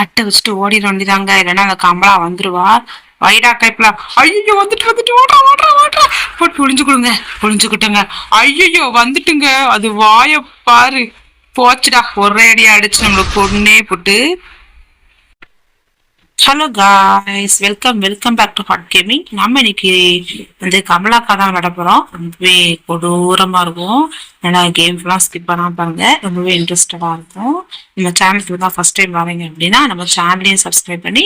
தட்டை வச்சுட்டு ஓடிட வேண்டியதாங்க, இல்லைன்னா அந்த கமலா வந்துருவா. வைடா கைப்ல. ஐயோ வந்துட்டு வந்துட்டு ஓடுறா ஓடுறா ஓடுறா. போட்டு ஒளிஞ்சு கொடுங்க. ஒளிஞ்சுக்கிட்டுங்க. ஐயோ வந்துட்டுங்க. அது வாய பாரு. போச்சுடா, ஒரே அடியா அடிச்சு நம்மளுக்கு பொண்ணே போட்டு. Hello guys, welcome welcome back to hard gaming. நம்ம இன்னைக்கு வந்து கமலாக்கா தான் விட போகிறோம். ரொம்பவே கொடூரமாக இருக்கும். ஏன்னா கேம்ஸ்லாம் ஸ்கிப் பண்ணாம பாருங்க, ரொம்பவே இன்ட்ரெஸ்டடாக இருக்கும். நம்ம சேனலுக்கு தான் ஃபர்ஸ்ட் டைம் வரீங்க அப்படின்னா நம்ம சேனலையும் சப்ஸ்கிரைப் பண்ணி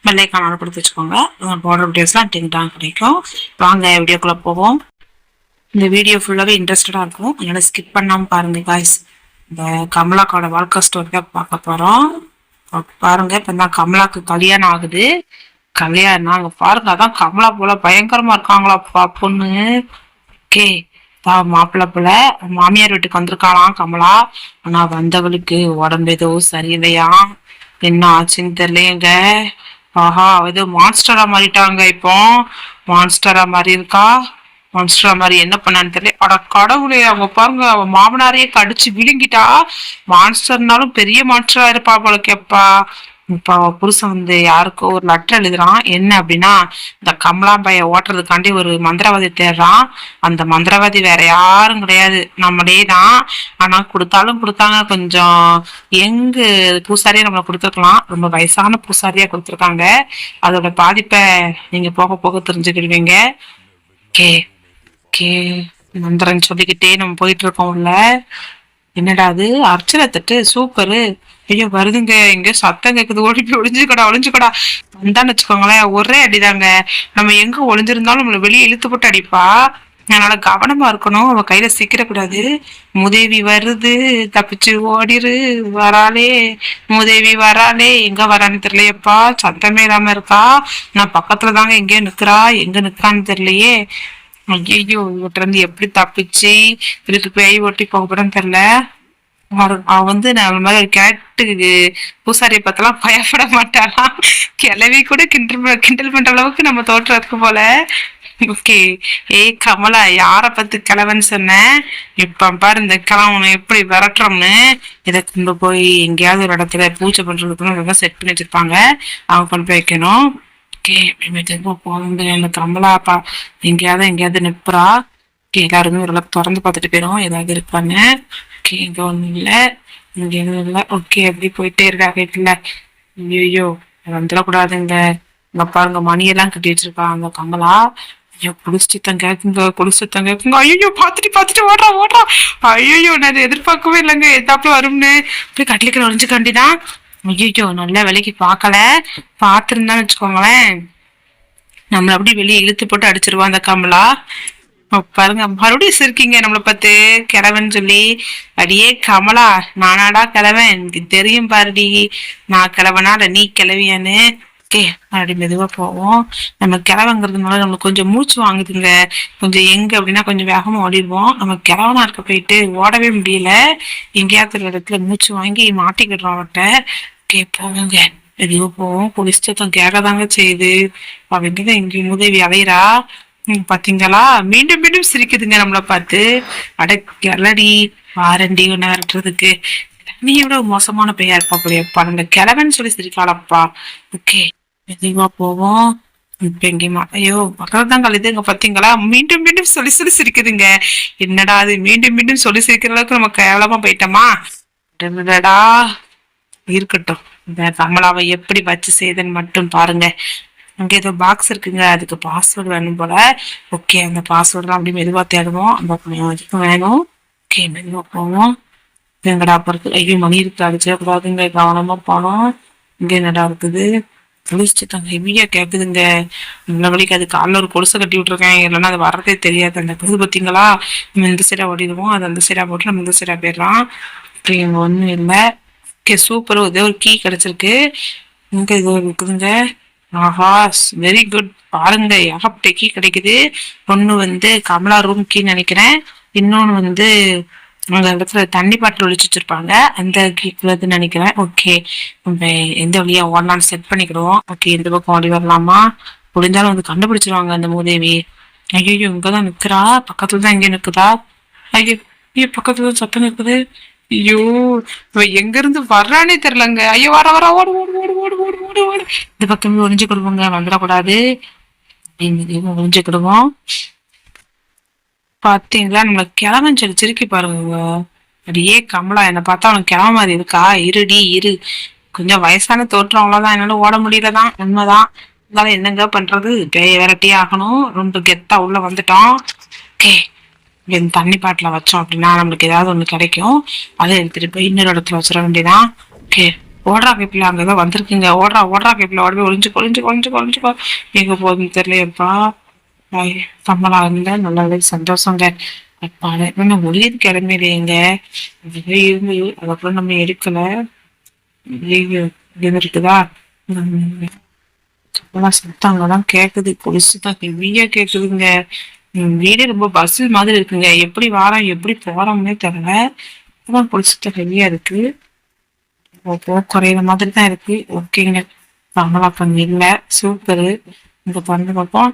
பெல்லைக்கான ஆன் கொடுத்து வச்சுக்கோங்க. போடுற வீடியோஸ்லாம் டிங்டாக கிடைக்கும். வாங்க வீடியோக்குள்ளே போவோம். இந்த வீடியோ ஃபுல்லாகவே இன்ட்ரெஸ்டடாக இருக்கும், அதனால ஸ்கிப் பண்ணாமல் பாருங்க காய்ஸ். இந்த கமலாக்காவோட வாழ்க்கை ஸ்டோரி தான் பார்க்க போகிறோம். பாருங்க, இப்ப தான் கமலாக்கு கல்யாணம் ஆகுது. கல்யாணம் அங்க பாருங்க, அதான் கமலா போல பயங்கரமா இருக்காங்களா பொண்ணு. ஓகே, மாப்பிள்ள போல மாமியார் வீட்டுக்கு வந்திருக்காளாம் கமலா. ஆனா வந்தவளுக்கு உடம்பு ஏதோ சரியில்லையா, என்ன ஆச்சுன்னு தெரியலையங்க. ஆஹா, ஏதோ மான்ஸ்டரா மாறிட்டாங்க. இப்போ மான்ஸ்டரா மாறி இருக்கா. மான்ஸ்டரா மாதிரி என்ன பண்ணான்னு தெரியல. அட கடவுளே, அவங்க பாருங்க, அவ மாமனாரையே கடிச்சு விழுங்கிட்டா. மான்ஸ்டர்னாலும் பெரிய மான்ஸ்டரா இருப்பா போல கேப்பா. இப்ப அவ புருஷன் வந்து யாருக்கோ ஒரு லெட்டர் எழுதுறான். என்ன அப்படின்னா, இந்த கமலாபாய ஓட்டுறதுக்காண்டி ஒரு மந்திரவாதி தேடுறான். அந்த மந்திரவாதி வேற யாரும் கிடையாது, நம்மளே தான். ஆனா கொடுத்தாலும் கொடுத்தாங்க, கொஞ்சம் எங்கு பூசாரியா நம்மளை கொடுத்துருக்கலாம். ரொம்ப வயசான பூசாரியா கொடுத்துருக்காங்க. அதோட பாதிப்பை நீங்க போக போக தெரிஞ்சுக்கிடுவீங்க. ஓகே ஓகே, மந்திரன்னு சொல்லிக்கிட்டே நம்ம போயிட்டு இருக்கோம்ல. என்னடா அது அர்ச்சனை தட்டு சூப்பரு. ஐயோ வருதுங்க, இங்க சத்தம் கேக்குது. ஓடி போய் ஒளிஞ்சுக்கடா ஒளிஞ்சுக்கடா. வந்தான்னு வச்சுக்கோங்களேன், ஒரே அடிதாங்க. நம்ம எங்க ஒளிஞ்சிருந்தாலும் நம்மள வெளியே இழுத்து போட்டு அடிப்பா. அதனால கவனமா இருக்கணும், அவ கையில சிக்கிற கூடாது. மூதேவி வருது, தப்பிச்சு ஓடிரு. வராளே மூதேவி வராளே. எங்க வரான்னு தெரியலையப்பா, சத்தமே இல்லாம இருக்கா. நான் பக்கத்துல தாங்க எங்கேயோ நிக்கிறா, எங்க நிக்கான்னு தெரியலையே. ஐயோ, இவட்ட இருந்து எப்படி தப்பிச்சு இதுக்கு பேய் ஓட்டி போகப்படும் தெரியல. அவ வந்து நம்ம மாதிரி கேட்டு பூசாரியை பார்த்தெல்லாம் பயப்பட மாட்டாளாம். கிளவி கூட கிண்டல் பண்ற அளவுக்கு நம்ம தோற்றம் இருக்கு போல. ஓகே, ஏய் கமலா, யார பத்து கிழவன்னு சொன்ன. இப்ப பாரு இந்த கிழவனை எப்படி விரட்டுறோம்னு. இதை கொண்டு போய் எங்கேயாவது ஒரு இடத்துல பூஜை பண்றதுக்கு செட் பண்ணி வச்சிருப்பாங்க, அவங்க கொண்டு போய் வைக்கணும். ஓகே, போகுங்க. இந்த கமலாப்பா எங்கேயாவது நிற்பா. ஓகே, எல்லாருமே ஒரு திறந்து பார்த்துட்டு போயிடும் ஏதாவது இருப்பாங்க. ஓகே, இங்க ஒண்ணும் இல்லை, இங்க எதுவும் இல்லை. ஓகே, அப்படி போயிட்டே இருக்கா கேட்டுல. ஐயோ வந்துடக்கூடாதுங்க. இங்க பாருங்க, மணியெல்லாம் கட்டி வச்சிருக்காங்க கமலா. ஐயோ குளிச்சுத்தம் கேக்குங்க. ஐயோ பார்த்துட்டு ஓடுறா ஓடுறா. ஐயோ, நான் எதிர்பார்க்கவே இல்லைங்க எதாப்புல வரும்னு. போய் கட்டிலுக்கு நுழைஞ்சுக்காண்டிதான். ஐயோ, நல்ல விலைக்கு பார்க்கல. பார்த்துருந்தான்னு வச்சுக்கோங்களேன், நம்மள அப்படி வெளியே இழுத்து போட்டு அடிச்சிருவா அந்த கமலா. பாருங்க, மறுபடியும் சிரிக்கீங்க நம்மளை பார்த்து கிழவன் சொல்லி. அடியே கமலா, நானாடா கிழவன், எனக்கு தெரியும் பாருடி, நான் கிழவனா இல்ல நீ கிழவியான்னு. ஓகே, அப்படி மெதுவா போவோம். நம்ம கிழவங்கிறதுனால நம்மளுக்கு கொஞ்சம் மூச்சு வாங்குதுங்க. கொஞ்சம் எங்க அப்படின்னா கொஞ்சம் வேகமா ஓடிடுவோம். நம்ம கிழவனா இருக்க போயிட்டு ஓடவே முடியல. எங்கேயாவது ஒரு இடத்துல மூச்சு வாங்கி மாட்டிக்கிடுறோம் அவட்ட. ஓகே போவோங்க, எதுவோ போவோம். குளிச்சத்தம் கேட்கதாங்க செய்யுது. அவங்கதான் இங்க உதவி அலையிறா. பாத்தீங்களா, மீண்டும் மீண்டும் சிரிக்குதுங்க நம்மளை பார்த்து. அட கிளடி வாரண்டி ஒன்னு விரட்டுறதுக்கு. நீ எவ்வளவு மோசமான பெய்யா இருப்பா அப்படியப்பா, நம்ம கிழவன்னு சொல்லி சிரிக்காளப்பா. ஓகே, மெதுவா போவோம். இப்ப எங்கேயுமா ஐயோ பக்கத்தான் கழுது. இங்க பாத்தீங்களா, மீண்டும் மீண்டும் சொல்லி சொல்லி சிரிக்குதுங்க. என்னடா அது மீண்டும் மீண்டும் சொல்லி சிரிக்கிற அளவுக்கு நம்ம கேவலமா போயிட்டோமா. இருக்கட்டும், இந்த கமலாவை எப்படி வச்சு செய்யுதுன்னு மட்டும் பாருங்க. அங்க ஏதோ பாக்ஸ் இருக்குங்க, அதுக்கு பாஸ்வேர்டு வேணும் போல. ஓகே, அந்த பாஸ்வேர்டுலாம் அப்படி மெதுவா தேடுவோம். அந்த வேணும். ஓகே, மெதுவா போவோம். எங்கடா போறது. ஐயோ மணி இருக்கு, அடிச்சிடக்கூடாதுங்க, கவனமா போனோம். இங்க என்னடா இருக்குது. குளிச்சுட்டாங்க, ஹெவியா கேக்குதுங்க. நல்ல வழிக்கு அது காலில் ஒரு கொலுசை கட்டி விட்டுருக்கேன், இல்லைன்னா அது வர்றதே தெரியாது. அந்த குது பார்த்தீங்களா, நம்ம இந்த சைடா ஓடிடுவோம், அது அந்த சைடா போட்டு நம்ம இந்த சைடா போயிடலாம். ஓகே, இங்க ஒன்றும் இல்லை. ஓகே சூப்பர், இதே ஒரு கீ கிடைச்சிருக்கு. இங்க இது இருக்குதுங்க. ஆஹா வெரி குட். பாருங்க, ஏகப்பட்ட கீ கிடைக்குது. ஒண்ணு வந்து கமலா ரூம் கீன்னு நினைக்கிறேன். இன்னொன்னு வந்து அந்த இடத்துல தண்ணி பாட்டில் ஒழிச்சு வச்சிருப்பாங்க, அந்த கீக்குள்ளதுன்னு நினைக்கிறேன். ஓகே, நம்ம எந்த வழியா ஓடலாம்னு செட் பண்ணிக்கிடுவோம். ஓகே, இந்த பக்கம் ஓடி வரலாமா. முடிஞ்சாலும் வந்து கண்டுபிடிச்சிருவாங்க அந்த மூதேவி. ஐயோ இங்கதான் நிக்கிறா, பக்கத்துல தான் இங்க நிக்குதா. ஐயோ ஐயோ, பக்கத்துலதான் சத்தம் இருக்குது. ஐயோ, எங்க இருந்து வர்றானே தெரியலங்க. ஐயோ வர வர ஓடு ஓடு ஓடு ஓடு ஓடு ஓடு ஓடு. இந்த பக்கமே ஒளிஞ்சுக்கிடுவோங்க, வந்துடக்கூடாது. ஒளிஞ்சுக்கிடுவோம். பாத்தீங்களா, நம்ம கிழவன் சொல்லி சிரிக்கி பாருங்க. அப்படியே கமலா என்ன பார்த்தா அவனுக்கு கிழவ மாதிரி இருக்கா? இருடி இரு, கொஞ்சம் வயசான தோற்றம், அவ்வளவுதான். என்னால ஓட முடியலதான், உண்மைதான். இருந்தாலும் என்னங்க பண்றது, பேய விரட்டி ஆகணும். ரொம்ப கெத்தா உள்ள வந்துட்டோம். ஓகே, இந்த தண்ணி பாட்டில வச்சோம் அப்படின்னா நம்மளுக்கு ஏதாவது ஒண்ணு கிடைக்கும். அதை எடுத்துட்டு போய் இன்னொரு இடத்துல வச்சிட வேண்டியதான். ஓகே, ஓடுறா கேப்பில அங்கதான் வந்திருக்குங்க. ஓடுறா ஓடுறா கேப்பில ஓடவே ஒளிஞ்சு ஒளிஞ்சு ஒளிஞ்சு ஒளிஞ்சுக்கோ. எங்க போகுதுன்னு தெரியலையப்பா. கமலா இருந்த நல்லாவே சந்தோஷங்க. அப்பாட இன்னும் ஒளியது கிளம்பிடுங்க. இருந்து அதுக்கப்புறம் நம்ம எடுக்கல. இருக்குதா, சத்தம் அங்கதான் கேக்குது. பொலிசுதான் ஹெவியா கேக்குதுங்க. வீடே ரொம்ப பஸ் மாதிரி இருக்குங்க. எப்படி வாரம் எப்படி போறோம்னே தெரியல. பொலிசுதான் ஹெவியா இருக்கு. குறையிற மாதிரி தான் இருக்கு. ஓகேங்க, கமலா கொஞ்சம் இல்ல. சூப்பரு. இங்க பண்ண பார்ப்போம்.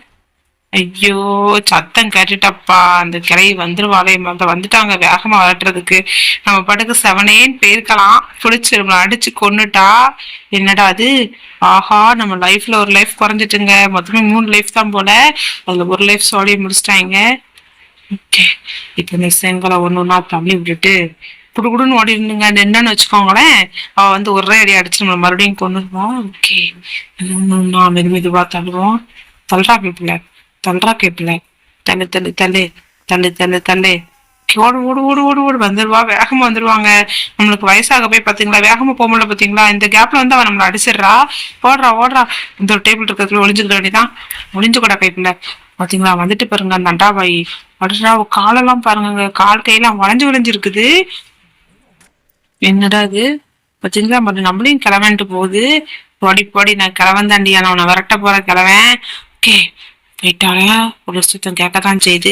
ஐயோ, சத்தம் கேட்டுட்டப்பா. அந்த கிளை வந்துருவாளே, வந்துட்டாங்க வேகமா வளர்ட்டுறதுக்கு. நம்ம பாட்டுக்கு செவனேன்னு போயிருக்கலாம். பிடிச்சி நம்மளை அடிச்சு கொன்னுட்டா. என்னடா அது, ஆஹா, நம்ம லைஃப்ல ஒரு லைஃப் குறைஞ்சிட்டுங்க. மொத்தமே 3 லைஃப் தான் போல. அதுல ஒரு லைஃப் சோழியை முடிச்சிட்டாங்க. இப்ப இந்த செங்கலை ஒண்ணு தள்ளி விட்டுட்டு குடுக்குடுன்னு ஓடி இருந்துங்க. என்னன்னு வச்சுக்கோங்களேன், அவ வந்து ஒரே அடி அடிச்சு நம்மளை மறுபடியும் கொண்டுருவோம். ஓகே, ஒண்ணு மெதுவா தள்ளுவோம். தள்ளுறா கேப்பில, தள்ளுறா கேப்பில, தள்ளு தள்ளு தள்ளு தள்ளு தள்ளு தள்ளு. ஓடு ஓடு ஓடு ஓடு ஓடு, வந்துருவா. வேகமா வந்துருவாங்க. நம்மளுக்கு வயசாக போய் பாத்தீங்களா, வேகமா போக முடியல பாத்தீங்களா. இந்த கேப்ல வந்து அவன் நம்மளை அடிச்சிடுறா. ஓடுறா ஓடுறா. இந்த ஒரு டேபிள் இருக்கிறதுல ஒளிஞ்சுக்க வேண்டியதான். ஒளிஞ்சு கூட கைப்பில பாத்தீங்களா, வந்துட்டு பாருங்க அந்த அண்டாபாயி. அடுறா, காலெல்லாம் பாருங்க, கால் கையெல்லாம் வளைஞ்சு விளைஞ்சு இருக்குது. என்னடா இது பாத்தீங்களா, நம்மளையும் கிளவன்ட்டு போகுது. பொடி பொடி, நான் கிளவன் தாண்டியா, நான் உன்னை விரட்ட போற கிளவன். ஓகே, போயிட்டால ஒரு சுத்தம் கேட்கத்தான் செய்து.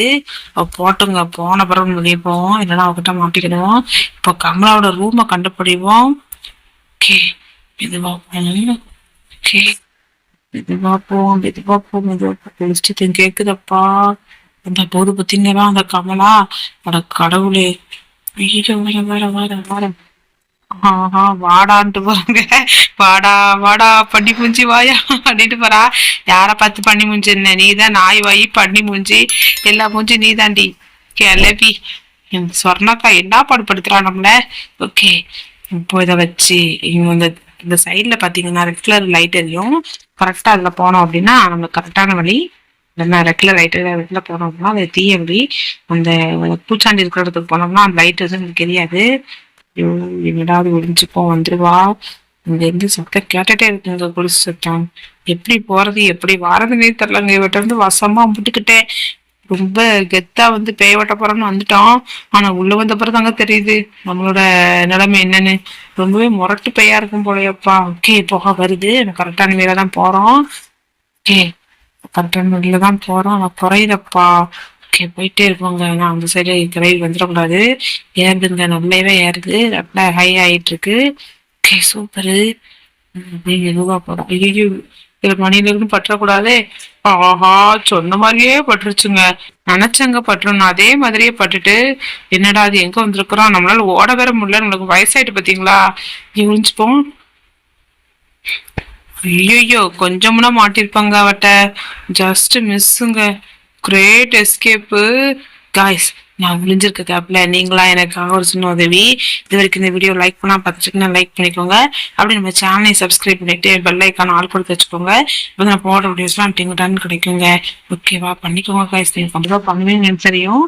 போட்டுங்க, போன பிறகு வெளியே போவோம், இல்லைன்னா அவகிட்ட மாட்டிக்கிடுவோம். இப்போ கமலாவோட ரூமை கண்டுபிடிவோம். ஓகே, மெதுவா போவோம். ஓகே, மெதுவா போவோம் மெதுவா போவோம் மெதுவா போவோம். சுத்தம் கேக்குதப்பா. அந்த போது பார்த்தீங்களா அந்த கமலா, அட கடவுளே. ஐயோ, வர வர வர வர. ஆஹா, வாடான்ட்டு போறாங்க. வாடா வாடா பண்ணி மூஞ்சி வாயா அப்படின்ட்டு போறா. யார பார்த்து பண்ணி மூஞ்சி என்ன, நீதான் நாய் வாயி பண்ணி மூஞ்சி, எல்லா மூஞ்சி நீ தாண்டி கிளவி. சொர்ணாக்கா என்ன பாடுபடுத்துறா நம்மள. ஓகே, இப்போ இதை வச்சு இவங்க இந்த இந்த சைட்ல பாத்தீங்கன்னா ரெட் கலர் லைட் எரியும். கரெக்டா அதுல போனோம் அப்படின்னா நம்மளுக்கு கரெக்டான வழி. இல்லைன்னா ரெட் கலர் லைட்ல போனோம் அப்படின்னா அது தீய வழி. அந்த பூச்சாண்டி இருக்கிற இடத்துக்கு போனோம்னா அந்த லைட் வந்து எனக்கு தெரியாது. என்னடாவது ஒளிஞ்சுப்போம், வந்துருவா. இங்க இருந்து சத்தம் கேட்டுட்டே இருக்குங்க, குளிச்சு சத்தம். எப்படி போறது எப்படி வாரதுன்னே தெரியலங்க. இவட்ட இருந்து வசமா முட்டுக்கிட்டேன். ரொம்ப கெத்தா வந்து பேய் ஓட்ட போறோம்னு வந்துட்டோம். ஆனா உள்ள வந்த பிறகு தாங்க தெரியுது நம்மளோட நிலைமை என்னன்னு. ரொம்பவே முரட்டு பேயா இருக்கும் போலயப்பா. ஓகே, போக வருது. கரெக்டான வேலை தான் போறோம். ஓகே, கரெக்டான வழியில தான் போறோம். ஆனா குறையுதப்பா. ஓகே, போயிட்டே இருப்போங்க. நான் அந்த சைடு கிரைவ் வந்துடக்கூடாது. ஏறுதுங்க, நல்லாவே ஏறுது. நல்லா ஹை ஆயிட்டு இருக்கு. Okay, super. எதுவா போறோம். ஐயோ, இதுல மணில இருந்து பற்றக்கூடாது. ஆஹா, சொன்ன மாதிரியே பட்டுருச்சுங்க. நினைச்சங்க பட்டுரும், அதே மாதிரியே பட்டுட்டு. என்னடா அது, எங்க வந்திருக்கிறோம், நம்மளால ஓட வேற முடியல. நம்மளுக்கு வயசாயிட்டு பாத்தீங்களா. இழிஞ்சுப்போம். ஐயோ, கொஞ்சம்னா மாட்டிருப்பாங்க அவட்ட. ஜஸ்ட் மிஸ்ஸுங்க. Great escape. காய்ஸ், நான் விழிஞ்சிருக்க கேப்ல நீங்களா எனக்காக ஒரு சின்ன உதவி. இது வரைக்கும் இந்த வீடியோ லைக் பண்ணா பார்த்துச்சுன்னா லைக் பண்ணிக்கோங்க. அப்படி நம்ம சேனலை சப்ஸ்கிரைப் பண்ணிட்டு பெல் ஐக்கான ஆல் கொடுத்து வச்சுக்கோங்க. இப்போ நான் போடுற வீடியோஸ்லாம் டிங்கு கிடைக்குங்க. ஓகேவா, பண்ணிக்கோங்க காய்ஸ். நீங்கள் கண்டிப்பாக பண்ணுவீங்கன்னு தெரியும்.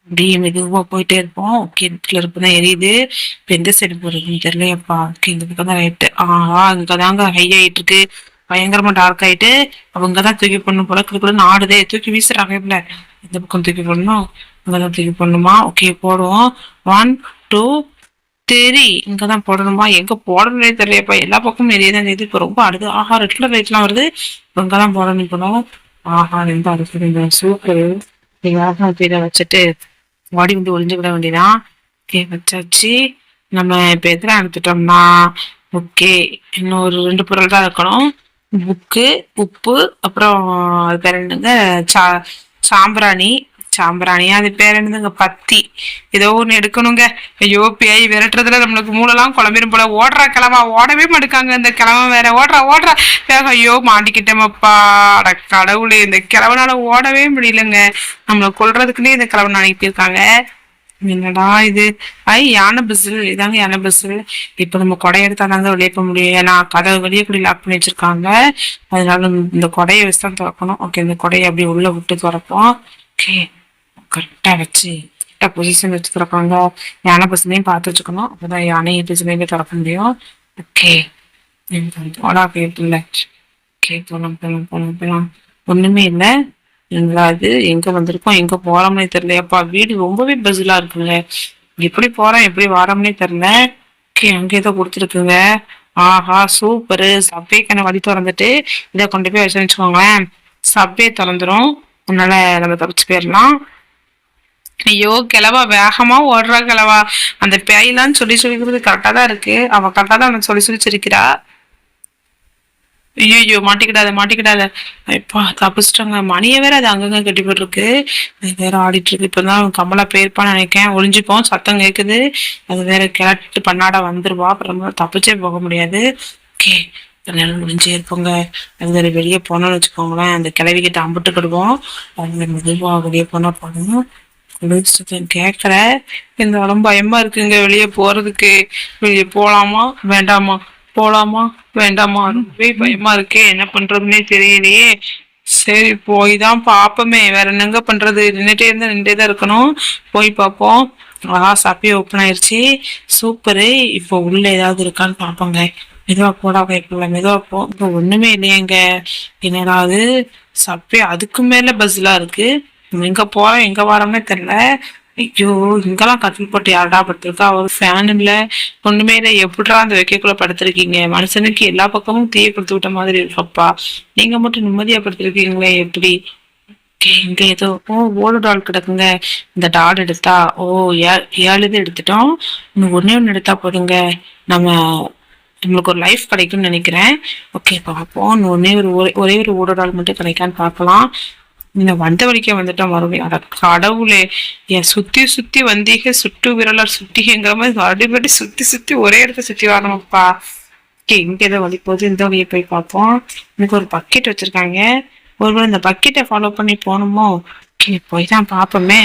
அப்படியே மெதுவா போயிட்டே இருப்போம். ஓகே, இடத்துல இருப்புதான் எரியுது. இப்ப எந்த சைடு போறதுன்னு தெரியலையப்பா. ஓகே, இந்த பக்கம் தான் ரைட்டு. ஆஹா, இங்கதாங்க ஹை ஆயிட்டு இருக்கு. பயங்கரமா டார்க் ஆயிட்டு அவங்கதான் தூக்கி போடணும் போல. குடுக்குன்னு ஆடுதே, தூக்கி வீசுறாங்க. இப்ப இந்த பக்கம் தூக்கி போடணும், இங்கதான் தூக்கி போடணுமா. ஓகே, போடுவோம். 1 2 3. இங்கதான் போடணுமா, எங்க போடணும்னே தெரியலையப்பா. எல்லா பக்கமும் எரியதான் இது. இப்ப ரொம்ப அடுது. ஆஹா, ரெட் கலர் லைட் எல்லாம் வருது. இங்கதான் போடணும் போனோம். ஆஹா, ரெண்டு அடுத்து சூப்பர். இதை வச்சுட்டு வாடி வந்து ஒளிஞ்சுக்கிட வேண்டியதான். ஓகே, வச்சாச்சு. நம்ம இப்ப எதிர எடுத்துட்டோம்னா ஓகே, இன்னும் ஒரு 2 பொருள் தான் இருக்கணும். புக்கு, உப்பு, அப்புறம் அது பேர் என்னங்க, சாம்பிராணி. சாம்பிராணியா அது பேர் என்னதுங்க, பத்தி, ஏதோ ஒண்ணு எடுக்கணுங்க. ஐயோ பேய் விரட்டுறதுல நம்மளுக்கு மூளைலாம் குழம்பிரும் போல. ஓடுறா கிழவா, ஓடவே மாட்டுக்காங்க இந்த கிழவன் வேற. ஓடுறா ஓடுறா வேகம். ஐயோ மாட்டிக்கிட்டேமப்பா, அட கடவுளே, இந்த கிழவனால ஓடவே முடியலங்க. நம்மளை கொல்றதுக்குன்னே இந்த கிழவன் அனுப்பியிருக்காங்க. என்னடா இது, யானை பிசில், இதாங்க யானை பிசில். இப்ப நம்ம கொடை எடுத்தா தாங்க வெளியே போக முடியும், ஏன்னா கதை வெளியே கூடி லாக் பண்ணி வச்சிருக்காங்க. அதனால இந்த கொடையை வச்சு தான் திறக்கணும். ஓகே, இந்த கொடையை அப்படியே உள்ள விட்டு திறப்போம். ஓகே, கரெக்டா வச்சு கரெக்டா பொசிஷன் வச்சு திறப்பாங்க. யானை பிசிலையும் பார்த்து வச்சுக்கணும், அப்பதான் யானை பிசிலையுமே திறக்க முடியும். ஓகே, ஓடா போயிட்டு. ஓகே, போலாம் போலாம் போலாம் போலாம். ஒண்ணுமே இல்லை. எங்களா அது எங்க வந்திருக்கோம், எங்க போறோம்னே தெரியலையாப்பா. வீடு ரொம்பவே பஸ்லா இருக்குங்க. எப்படி போறோம் எப்படி வரோம்னே தெரியல. அங்க ஏதோ கொடுத்துருக்குங்க. ஆஹா சூப்பரு. சப்வேக்கான வழி திறந்துட்டு இதை கொண்டு போய் வச்சு வச்சுக்கோங்களேன், சப்வே திறந்துரும். அதனால நம்ம தப்பிச்சு போயிடலாம். ஐயோ கிளவா வேகமா ஓடுறா கிளவா. அந்த பேயெல்லாம் சொல்லி சொல்லிக்கிறது கரெக்டா தான் இருக்கு, அவ கரெக்டா தான் சொல்லி சொல்லி சிரிக்கிறா. ஐயோ மாட்டிக்கிடாத மாட்டிக்கிடாத. இப்பா தப்பிச்சிட்டாங்க. மணியை வேற அது அங்கங்க கட்டி போட்டுருக்கு, அது வேற ஆடிட்டு இருக்கு. இப்பதான் கமலா போயிருப்பான்னு நினைக்கேன். ஒளிஞ்சுப்போம், சத்தம் கேக்குது. அது வேற கிளட்டு பண்ணாட வந்துருவா, அப்புறம் தப்பிச்சே போக முடியாது. ஓகே, நேரம் முடிஞ்சே இருப்போங்க. அது வேற வெளியே போனோம்னு வச்சுக்கோங்களேன், அந்த கிளவிக்கிட்ட அம்பிட்டுக்கிடுவோம். அது மெதுவா வெளியே போனா போகணும். கேட்கற இருந்தாலும் பயமா இருக்குங்க வெளியே போறதுக்கு. வெளியே போலாமா வேண்டாமா, போலாமா வேண்டாமா, ரொம்பவே பயமா இருக்கே, என்ன பண்றதுன்னே தெரியலையே. சரி போய் தான் பாப்போமே, வேற என்னங்க பண்றது, நின்றுட்டே தான் இருக்கணும். போய் பார்ப்போம். சப்பி ஓப்பன் ஆயிடுச்சு, சூப்பரு. இப்போ உள்ள ஏதாவது இருக்கான்னு பாப்போங்க. மெதுவா போடா வைக்கல, மெதுவா போ. இப்போ ஒண்ணுமே இல்லையேங்க. என்னடாது சப்பி அதுக்கு மேல பஸ்லா இருக்கு. எங்க போறோம் எங்க வரோம்னே தெரியல. ஐயோ இங்கெல்லாம் கட்டில் போட்டு யாரடா படுத்திருக்கா, ஒரு ஃபேன் இல்ல ஒண்ணுமே இல்லை. எப்படிடா அந்த வைக்கக்குள்ள படுத்திருக்கீங்க, மனுஷனுக்கு எல்லா பக்கமும் தீய கொடுத்து விட்ட மாதிரி இருக்கப்பா, நீங்க மட்டும் நிம்மதியா படுத்திருக்கீங்களே எப்படி. இங்க ஏதோ ஓடு டால் கிடக்குங்க. இந்த டால் எடுத்தா ஏழு இது எடுத்துட்டோம். இன்னும் ஒண்ணு எடுத்தா போதுங்க, நம்ம நம்மளுக்கு ஒரு லைஃப் கிடைக்கும்னு நினைக்கிறேன். ஓகே பார்ப்போம். ஒரே ஒரு ஓடடால் மட்டும் கிடைக்கான்னு பார்க்கலாம். இந்த வந்த வலிக்க வந்துட்டோம் மறுபடியும். அட கடவுளே, என் சுத்தி சுத்தி வந்தீங்க, சுட்டு விரலார் சுட்டிங்கிற மாதிரி மறுபடி சுத்தி சுத்தி ஒரே இடத்த சுத்தி வரணும்ப்பா. இங்க ஏதோ வழி போகுது, இந்த வழியை போய் பார்ப்போம். எனக்கு ஒரு பக்கெட் வச்சிருக்காங்க, ஒருவேளை இந்த பக்கெட்டை ஃபாலோ பண்ணி போகணுமோ. போய் தான் பார்ப்போமே.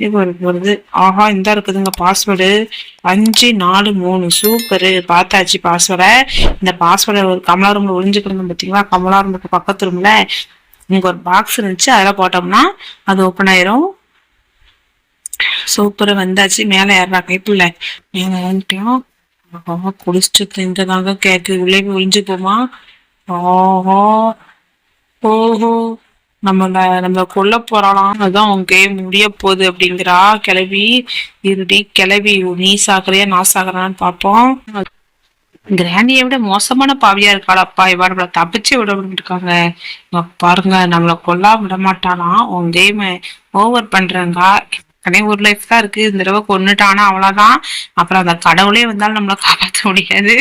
இது வருது. ஆஹா இந்த இருக்குதுங்க பாஸ்வேர்டு 543. சூப்பரு, பார்த்தாச்சு பாஸ்வேர்டை. இந்த பாஸ்வேர்டை ஒரு கமலா ரூம்ல ஒளிஞ்சுக்கணும் பார்த்தீங்களா, கமலா ரூமுக்கு பக்கத்து ரூம்ல இங்க ஒரு பாக்ஸ் இருந்துச்சு, அதில் போட்டோம்னா அது ஓப்பன் ஆயிரும். சூப்பர் வந்தாச்சு. மேல ஏறா கைப்புள்ள மேல ஏறிட்டோம். குடிச்சிட்டு இங்கதாங்க கேக்கு, உள்ளே போய் ஒளிஞ்சு போமா. ஓஹோ ஓஹோ, நம்ம கொல்ல போறாளாம், அதுதான் உன் கேம் முடிய போகுது அப்படிங்கிறா கிளவி. இருடி கிளவி, நீ சாக்குறியா நான் சாக்குறான்னு பார்ப்போம். கிராண்டியை விட மோசமான பாவியா இருக்காளப்பா, இவா நம்மள தப்பிச்சு விட இருக்காங்க. பாருங்க நம்மள கொல்லா விட மாட்டானா, உன் கேம் ஓவர் பண்றாங்க. ஒரு லைஃப் தான் இருக்கு, இந்த தடவை கொன்னுட்டானா அவ்வளவுதான். அப்புறம் அந்த கடவுளே வந்தாலும் நம்மள காப்பாற்ற முடியாது.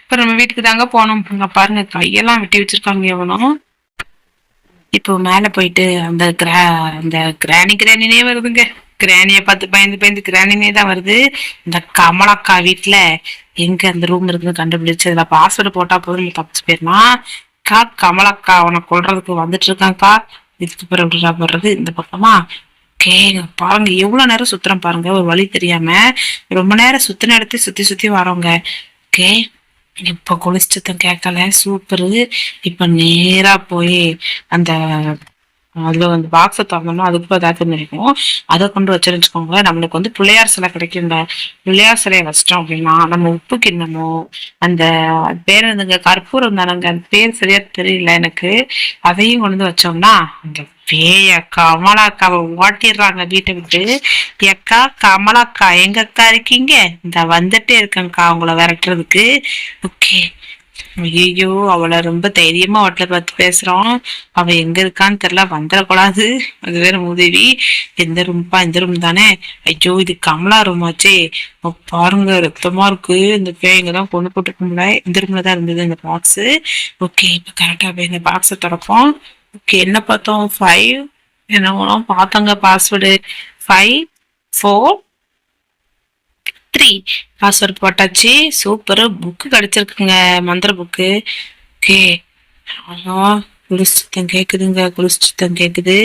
இப்ப நம்ம வீட்டுக்கு தாங்க போனோம். பாருங்க கையெல்லாம் வெட்டி வச்சிருக்காங்க எவனும். இப்போ மேல போயிட்டு அந்த கிராணினே வருதுங்க. கிராணிய பார்த்து பயந்து கிராணினே தான் வருது. இந்த கமலக்கா வீட்டுல எங்க அந்த ரூம் இருக்குன்னு கண்டுபிடிச்சு அதுல பாஸ்வேர்டு போட்டா போதும் தப்பிச்சு போயிடலாம். கமலக்கா உனக்கு கொள்றதுக்கு வந்துட்டு இருக்காங்கக்கா. இதுக்கு பிறகு போடுறது இந்த பக்கமா. பாருங்க எவ்வளவு நேரம் சுத்துறோம் பாருங்க, ஒரு வழி தெரியாம ரொம்ப நேரம் சுத்தின இடத்த சுத்தி சுத்தி வரோங்க. இப்ப குளிச்சத்தம் கேட்கல, சூப்பரு. இப்ப நேரா போய் அந்த அதுல வந்து பாக்ஸை திறந்தோம்னா அதுக்கு ஏதாச்சும் நினைக்கும், அதை கொண்டு வச்சுருச்சுக்கோங்க. நம்மளுக்கு வந்து பிள்ளையார் சிலை கிடைக்கும். இந்த பிள்ளையார் சிலையை வச்சிட்டோம் அப்படின்னா நம்ம உப்பு கிண்ணமோ அந்த பேர் இருந்துங்க கற்பூரம் தானங்க, அந்த பேர் சரியா தெரியல எனக்கு, அதையும் கொண்டு வந்து வச்சோம்னா அந்த பேய கமலாக்காவை ஓட்டிடுறாங்க வீட்டை விட்டு. ஏக்கா கமலாக்கா எங்க அக்கா இருக்கீங்க, இந்த வந்துட்டே இருக்கேங்க்கா உங்களை விரட்டுறதுக்கு. ஓகே ஐயோ அவளை ரொம்ப தைரியமா ஹோட்டல பார்த்து பேசுறோம். அவ எங்க இருக்கான்னு தெரியல, வந்துடக்கூடாது. அது வேற உதவி. எந்த ரூம்பா, இந்த ரூம் தானே. ஐயோ இது கமலா ரூம் ஆச்சே. பாருங்க ரத்தமா இருக்கு, இந்த பேய்ங்கதான் கொண்டு போட்டுருக்கோம்ல, இந்த ரூம்ல தான் இருந்தது இந்த பாக்ஸ். ஓகே இப்ப கரெக்டா போய் இந்த பாக்ஸை திறப்போம். ஓகே என்ன பார்த்தோம், 5 என்ன பார்த்தங்க பாஸ்வேர்டு 543 பாஸ்வேர்டு போட்டாச்சு. சூப்பர். புக்கு கிடைச்சிருக்குங்க, மந்திர புக்கு. ஓகே. குளிச்சுத்தம் கேக்குதுங்க, குளிச்சுத்தம் கேக்குது.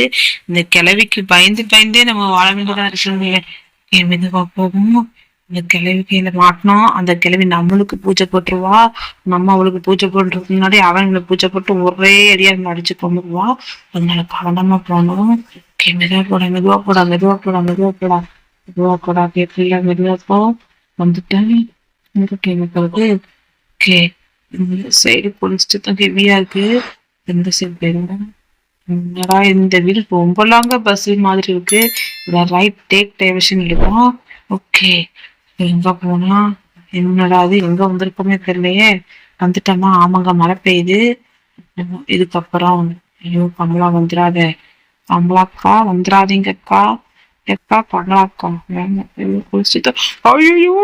இந்த கிழவிக்கு பயந்து பயந்தே நம்ம வாழ வேண்டியதா இருக்குங்க. மெதுவா போகும். இந்த கிழவி கையில மாட்டினோம், அந்த கிழவி நம்மளுக்கு பூஜை போட்டுருவா. நம்ம அவளுக்கு பூஜை போடுறதுக்கு முன்னாடி அவங்களுக்கு பூஜை போட்டு ஒரே அடியா அடிச்சு கொண்டுருவா. அதனால கவனமா போகணும். மெதுவா போடா, மெதுவா போடா, மெதுவா போடா, மெதுவா போடா, மெதுவா போடா. கேட்கல, மெதுவா போ. வந்துட்டேன். ஓகே. இந்த சைடு குளிச்சுட்டு ஹெவியா இருக்கு. இந்த சைடு போயிருங்க. என்னடா இந்த வீடு ரொம்ப லாங்கா பஸ் மாதிரி இருக்கு. ரைட் டேக் டைவர்ஷன் இருக்கும். ஓகே. எங்க போனா? என்னடா அது, எங்க வந்திருக்கோமே தெரியலையே. வந்துட்டோமா? ஆமாங்க, மழை பெய்யுது. இதுக்கப்புறம் ஐயோ கமலா வந்துடாத. கமலாக்கா வந்துடாதீங்கக்கா. அக்கா கமலாக்கா குளிச்சுட்டு ஐயோ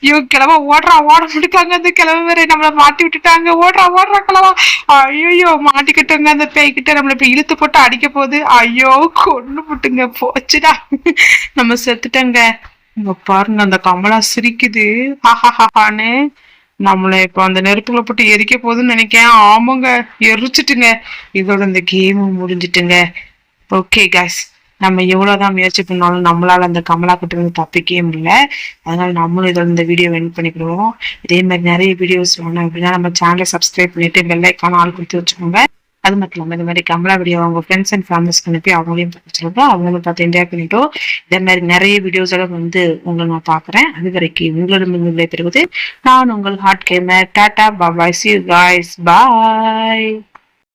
இவன் கிழவா ஓடுறா, ஓட முடிக்காங்க. அந்த கிழமை வேற நம்மள மாட்டி விட்டுட்டாங்க. ஓடுறா ஓடுறா கிழவா. ஐயோ மாட்டிக்கிட்டோங்க, அந்த பேய்கிட்ட நம்மள இப்ப இழுத்து போட்டு அடிக்க போகுது. ஐயோ கொண்டு போட்டுங்க, போச்சுடா, நம்ம செத்துட்டங்க. இங்க பாருங்க, அந்த கமலா சிரிக்குது ஹாஹாஹான்னு. நம்மள இப்ப அந்த நெருப்புல போட்டு எரிக்க போகுதுன்னு நினைக்கிறேன். ஆமாங்க, எரிச்சிட்டுங்க. இதோட இந்த கேம் முடிஞ்சிட்டுங்க. ஓகே கைஸ், நம்ம எவ்வளவுதான் முயற்சி பண்ணாலும் நம்மளால அந்த கமலா கிட்ட இருந்து தப்பிக்கவே முடியல. அதனால நம்மளும் இதோட இந்த வீடியோ எண்ட் பண்ணிக்கிடுவோம். இதே மாதிரி நிறைய வீடியோஸ் வேணும் அப்படின்னா நம்ம சேனலை சப்ஸ்கிரைப் பண்ணிட்டு பெல் ஐக்கான ஆள் கொடுத்து வச்சுக்கோங்க. அது மட்டும் இல்லாமல் இந்த மாதிரி கமலா வீடியோ அவங்க ஃப்ரெண்ட்ஸ் அண்ட் ஃபேமிலிஸ்க்கு அனுப்பி அவங்களையும் பார்த்துருக்கோம். அவங்களும் பார்த்து என்ஜாய் பண்ணிட்டோம். இதே மாதிரி நிறைய வீடியோஸோட உங்களை நான் பார்க்குறேன். அது வரைக்கும் உங்களிடம் விடைபெறுவது நான் உங்கள் ஹார்ட் கேமர். டாடா bye, see you guys, bye.